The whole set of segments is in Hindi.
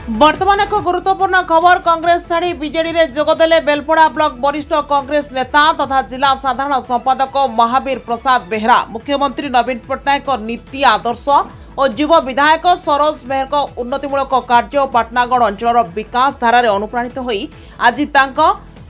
बर्तमान एक गुरुत्वपूर्ण खबर कांग्रेस छाड़ी बीजेडी रे जोगदेले बेलपड़ा ब्लॉक वरिष्ठ कांग्रेस नेता तथा जिला साधारण संपादक महावीर प्रसाद बेहरा। मुख्यमंत्री नवीन पट्टनायक नीति आदर्श और युव विधायक सरोज मेहर उन्नतिमूलक कार्य पाटनागढ़ अंचल विकास धारा अनुप्राणित होई आज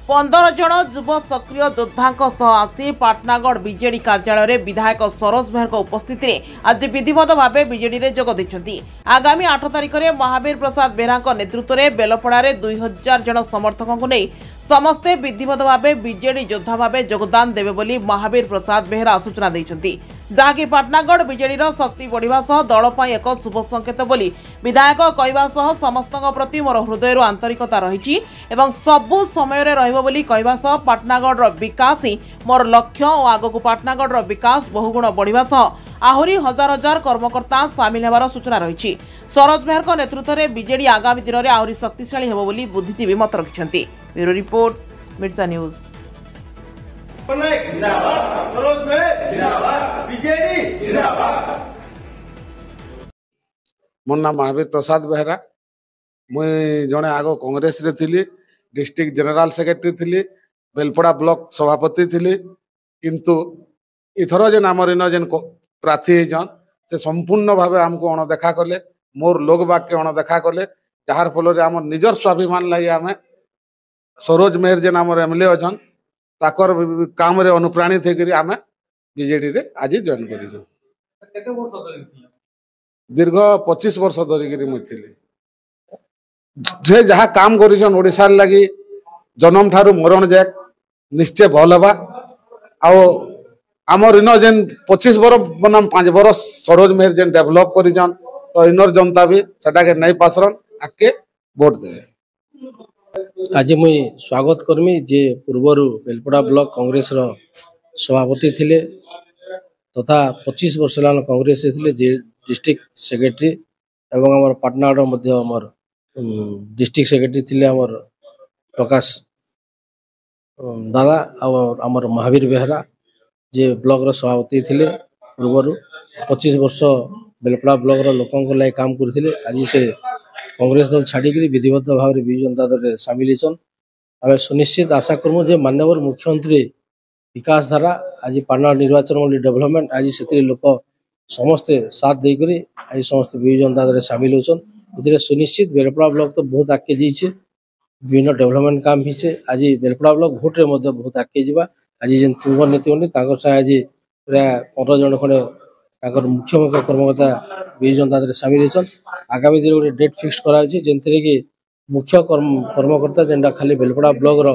15 जन युव सक्रिय योद्धा आसी पाटनागढ़ बीजेडी कार्यालय में विधायक सरोज मेहर उपस्थित आज विधिवत भाव बीजेडी में जोग देइछन्ति। आगामी 8 तारिख में महावीर प्रसाद बेहरा नेतृत्व में बेलपड़ा 2000 जन समर्थकों को नहीं समस्ते विधिवत भाव बीजेडी योद्धा भाव योगदान देवे बोली महावीर प्रसाद बेहरा सूचना देइछन्ति, जहाँकि पाटनागढ़ बीजेडी शक्ति बढ़िबा सह दल पई एक शुभ संकेत बोली विधायक कहवा सह समस्त प्रति मोर हृदय आंतरिकता रही एवं सबु समय रहिबो बोली कहवा सह पाटनागढ़ विकास ही मोर लक्ष्य और आगक पाटनागढ़ विकास बहुगुण बढ़िबा सह आहुरी हजार हजार कर्मकर्ता सामिल होवार सूचना रही। सरोज मेहर नेतृत्व में बीजेडी आगामी दिन में आहुरी शक्तिशाली हेबो बोली बुद्धिजीवी मत रखिछन्ति। Bureau report Mircha news. मोर नाम महावीर प्रसाद बेहरा। मुई जड़े आग कांग्रेस रे थिली, डिस्ट्रिक्ट जनरल सेक्रेटरी थिली, बेलपड़ा ब्लॉक सभापति थिली, किंतु इथर जेन आमर इन जेन प्रार्थी जन से संपूर्ण भाव आमको अणदेखा कले, मोर लोक वाक्य अणदेखा कले, जार फल आम निजर स्वाभिमान लगे आम सरोज मेहर जेन आमर एमएलए अछन ताकर काम रे अनुप्राणित होकर आम बीजेडी रे आज जॉइन कर दीर्घ 25 वर्ष धरिकी मुझे जहाँ काम कर ओडिशा लगी जन्म ठारू मरण जाए निश्चय भल हवा आमर इन जेन 25 वर्ष बनाम 5 वर्ष सरोज मेहर जेन डेभलप कर तो इनर जनता भी सेटा के नहीं पासरन आके वोट देवे। आज मुई स्वागत करमी जे पूर्वर बेलपड़ा ब्लॉक कांग्रेस रो सभापति थिले तथा 25 वर्ष लान कांग्रेस थिले जे डिस्ट्रिक्ट सेक्रेटरी एवं हमर पाटनागढ़ मध्य हमर डिस्ट्रिक्ट सेक्रेटरी थिले हमर प्रकाश दादा और हमर महावीर बेहरा जे ब्लॉक रो सभापति थिले पूर्वर 25 वर्ष बेलपड़ा ब्लॉक रो लोकन को लाई काम करथिले। आज से कांग्रेस दल छाड़ी विधिवत भाव में विजु जनता दल में सामिल होन। आम सुनिश्चित आशा करमु जे माननीय मुख्यमंत्री विकास धारा आज पाटनागढ़ निर्वाचन डेवलपमेंट आज से लोक समस्ते साथ देकर आज समस्त विजु जनता दल में सामिल होती सुनिश्चित बेलपड़ा ब्लॉक तो बहुत आगे जाइए विभिन्न डेवलपमेंट काम भी आज बेलपड़ा ब्लॉक भोट रे बहुत आगे जावा। आज जेन तुंग नीति आज प्राय 15 जन खंडे मुख्य मुख्य कर्मकर्ता विजु जनता दल सामिल होती। आगामी दिन गोटे डेट फिक्स कराई जेनथिरे कि मुख्य कर्मकर्ता जेनटा खाली बेलपड़ा ब्लॉक रो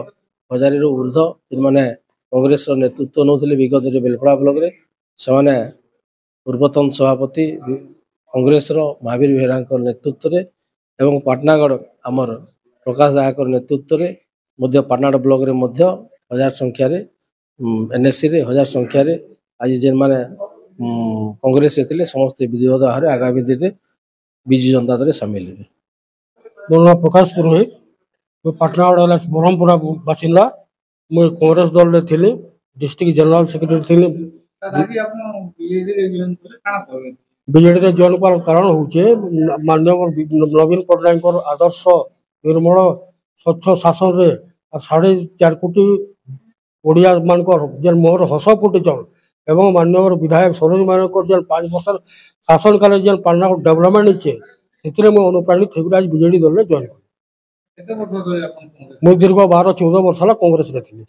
1000 रु ऊर्ध्व जिनमाने कांग्रेस रो नेतृत्व नौथिले विगत बेलपड़ा ब्लॉक रे से पूर्वतन सभापति कांग्रेस रो महावीर बेहरा नेतृत्व रे एवं पाटनागढ़ आमर प्रकाश दायकर नेतृत्व रे मध्य पाटनागढ़ ब्लॉक रे मध्य 1000 संख्या रे एनएससी रे 1000 संख्या रे आज जेन माने कांग्रेस थे समस्त विधिवत भाव में आगामी दिन में विजु जनता दल सामिल हुए। मोर नाम प्रकाश पुरोहित, मैं पाटनागढ़ ब्रह्मपुरा बासिंदा। मुझे कांग्रेस दल में थी, डिस्ट्रिक्ट जनरल सेक्रेटरी थी। बीजेडी रे जॉइन कर कारण होचे माननीय नवीन पट्टनायक आदर्श निर्मल स्वच्छ शासन रे 4.5 कोटी ओडिया मानकर जेन मोहर हस फुटिचन एवं माननीय विधायक सरोज मेहर जेन 5 वर्ष शासन काल जेन पाटनागढ़ डेवलपमेंट होचे से मुझे अनुप्राणित होकर आज बीजेडी दल में जॉइन कर। मुझे दीर्घ 12-14 वर्ष कांग्रेस रे थी।